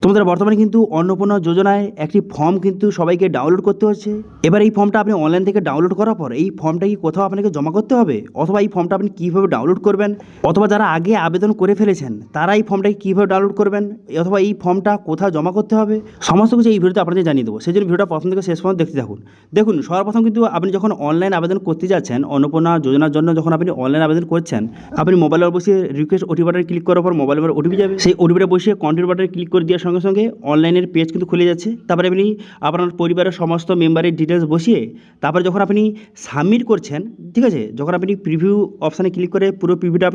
তোমাদের বর্তমানে কিন্তু অন্নপূর্ণা যোজনায় একটি ফর্ম কিন্তু সবাইকে ডাউনলোড করতে হচ্ছে। এবার এই ফর্মটা আপনি অনলাইন থেকে ডাউনলোড করার পর এই ফর্মটা কি কোথাও আপনাকে জমা করতে হবে, অথবা এই ফর্মটা আপনি কীভাবে ডাউনলোড করবেন, অথবা যারা আগে আবেদন করে ফেলেছেন তারা এই ফর্মটাকে কীভাবে ডাউনলোড করবেন, অথবা এই ফর্মটা কোথাও জমা করতে হবে, সমস্ত কিছু এই ভিডিওতে আপনাদের জানিয়ে দেবো। সেই জন্য ভিডিওটা প্রথম থেকে শেষ পর্যন্ত দেখতে থাকুন। দেখুন, সর্বপ্রথম কিন্তু আপনি যখন অনলাইন আবেদন করতে যাচ্ছেন অন্নপূর্ণা যোজনার জন্য, যখন আপনি অনলাইন আবেদন করছেন, আপনি মোবাইলের বসিয়ে রিকোয়েস্ট ওটিপি বাটনে ক্লিক করার পর মোবাইলের ওটিপি যাবে, সেই ওটিপিটা বসিয়ে কন্টিনিউ বাটনে ক্লিক করে দেওয়ার সঙ্গে সঙ্গে অনলাইনের পেজ কিন্তু খুলে যাচ্ছে। তারপরে আপনি আপনার পরিবারের সমস্ত মেম্বারের ডিটেলস বসিয়ে তারপরে যখন আপনি সাবমিট করছেন, ঠিক আছে, যখন আপনি প্রিভিউ অপশানে ক্লিক করে পুরো প্রিভিউটা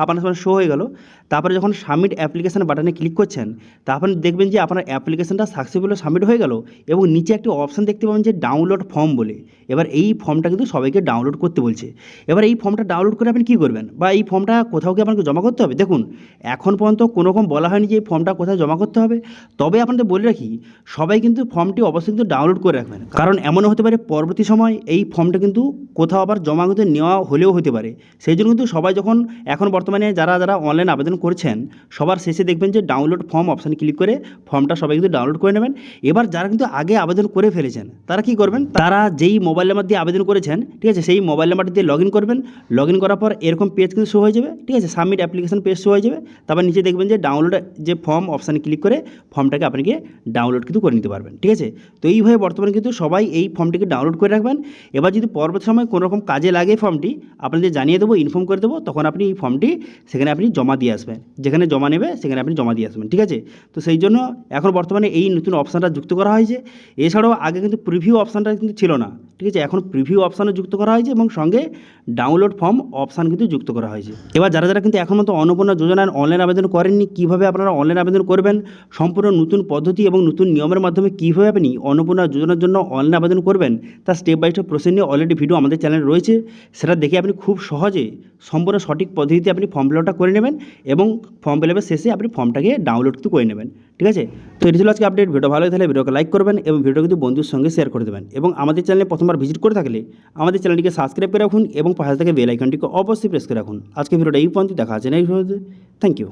আপনার সামনে শো হয়ে গেল, তারপরে যখন সাবমিট অ্যাপ্লিকেশন বাটনে ক্লিক করছেন, তারপর দেখবেন যে আপনার অ্যাপ্লিকেশনটা সাকসেসফুলি সাবমিট হয়ে গেল এবং নিচে একটি অপশান দেখতে পাবেন যে ডাউনলোড ফর্ম বলে। এবার এই ফর্মটা কিন্তু সবাইকে ডাউনলোড করতে বলছে। এবার এই ফর্মটা ডাউনলোড করে আপনি কী করবেন, বা এই ফর্মটা কোথাও কি আপনাকে জমা করতে হবে? দেখুন, এখন পর্যন্ত কোনো রকম বলা হয়নি যে এই ফর্মটা কোথায় জমা করতে হবে। তবে আপনাদের বলে রাখি, সবাই কিন্তু ফর্মটি অবশ্যই কিন্তু ডাউনলোড করে রাখবেন, কারণ এমনও হতে পারে পরবর্তী সময় এই ফর্মটা কিন্তু কোথাও আবার জমা কিন্তু নেওয়া হলেও হতে পারে। সেই জন্য কিন্তু সবাই যখন এখন বর্তমানে যারা যারা অনলাইন আবেদন করছেন, সবার শেষে দেখবেন যে ডাউনলোড ফর্ম অপশানে ক্লিক করে ফর্মটা সবাই কিন্তু ডাউনলোড করে নেবেন। এবার যারা কিন্তু আগে আবেদন করে ফেলেছেন তারা কি করবেন, তারা যেই মোবাইল নাম্বার দিয়ে আবেদন করেছেন, ঠিক আছে, সেই মোবাইল নাম্বারটি দিয়ে লগ ইন করবেন। লগ ইন করার পর এরকম পেজ কিন্তু শো হয়ে যাবে, ঠিক আছে, সাবমিট অ্যাপ্লিকেশন পেজ শো হয়ে যাবে। তারপর নিচে দেখবেন যে ডাউনলোড যে ফর্ম অপশানে ক্লিক করে ফর্মটাকে আপনাকে ডাউনলোড কিন্তু করে নিতে পারবেন, ঠিক আছে। তো এইভাবে বর্তমানে কিন্তু সবাই এই ফর্মটিকে ডাউনলোড করে রাখবেন। এবার যদি পরবর্তী সময় কোনো রকম কাজে লাগে ফর্মটি, আপনাদের জানিয়ে দেবো, ইনফর্ম করে দেবো, তখন আপনি এই ফর্মটি সেখানে আপনি জমা দিয়ে আসবেন, যেখানে জমা নেবে সেখানে আপনি জমা দিয়ে আসবেন, ঠিক আছে। তো সেই জন্য এখন বর্তমানে এই নতুন অপশানটা যুক্ত করা হয়েছে। এছাড়াও আগে কিন্তু প্রিভিউ অপশানটা কিন্তু ছিল না, ঠিক আছে, এখন প্রিভিউ অপশানও যুক্ত করা হয়েছে এবং সঙ্গে ডাউনলোড ফর্ম অপশান কিন্তু যুক্ত করা হয়েছে। এবার যারা যারা কিন্তু এখন মতো অন্নপূর্ণা যোজনার অনলাইন আবেদন করেননি, কীভাবে আপনারা অনলাইন আবেদন করবেন, সম্পূর্ণ নতুন পদ্ধতি এবং নতুন নিয়মের মাধ্যমে কীভাবে আপনি অন্নপূর্ণা যোজনার জন্য অনলাইন আবেদন করবেন, তার স্টেপ বাই স্টেপ প্রসেস নিয়ে অলরেডি ভিডিও আমাদের চ্যানেলে রয়েছে। সেটা দেখে আপনি খুব সহজে সম্পূর্ণ সঠিক পদ্ধতিতে আপনি ফর্ম ফিল আপটা করে নেবেন এবং ফর্ম ফিল আপের শেষে আপনি ফর্মটাকে ডাউনলোড কিন্তু করে নেবেন, ঠিক আছে। তো এটি ছিল আজকে আপডেট। ভিডিও ভালো তাহলে ভিডিওকে লাইক করবেন এবং ভিডিও কিন্তু বন্ধুর সঙ্গে শেয়ার করে দেবেন, এবং আমাদের চ্যানেলে প্রথমবার ভিজিট করে থাকলে আমাদের চ্যানেলটিকে সাবস্ক্রাইব করে রাখুন এবং পাশে থেকে বেল আইকনটিকে অবশ্যই প্রেস করে রাখুন। আজকে ভিডিওটা এই পর্যন্ত, দেখা আছে নেক্সট ভিডিওতে। Thank you.